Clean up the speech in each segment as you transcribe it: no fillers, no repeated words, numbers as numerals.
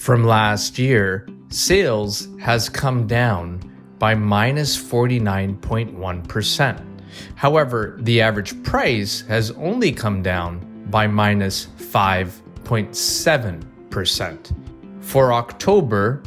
From last year, sales has come down by minus 49.1%. However, the average price has only come down by minus 5.7%. For October,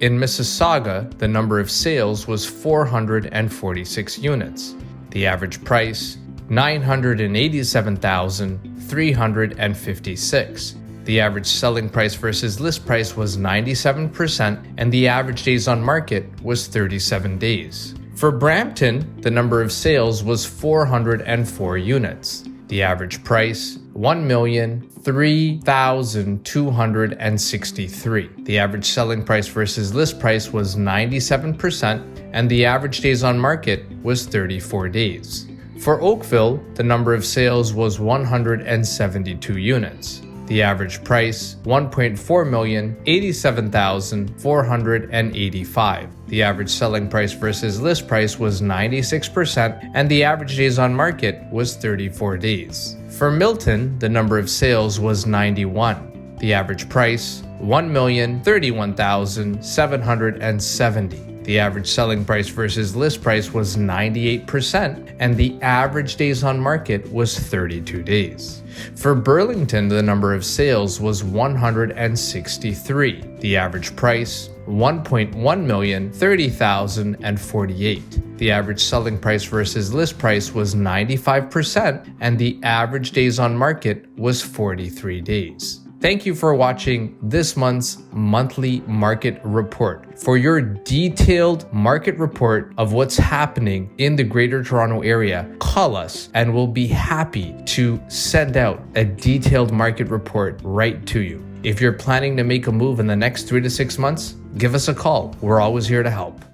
in Mississauga, the number of sales was 446 units. The average price, $987,356. The average selling price versus list price was 97%, and the average days on market was 37 days. For Brampton, the number of sales was 404 units. The average price, $1,003,263. The average selling price versus list price was 97%, and the average days on market was 34 days. For Oakville, the number of sales was 172 units. The average price, $1,487,485. The average selling price versus list price was 96%, and the average days on market was 34 days. For Milton, the number of sales was 91. The average price, $1,031,770. The average selling price versus list price was 98%, and the average days on market was 32 days. For Burlington, the number of sales was 163. The average price, $1,130,048. The average selling price versus list price was 95%, and the average days on market was 43 days. Thank you for watching this month's monthly market report. For your detailed market report of what's happening in the Greater Toronto Area, call us and we'll be happy to send out a detailed market report right to you. If you're planning to make a move in the next 3 to 6 months, give us a call. We're always here to help.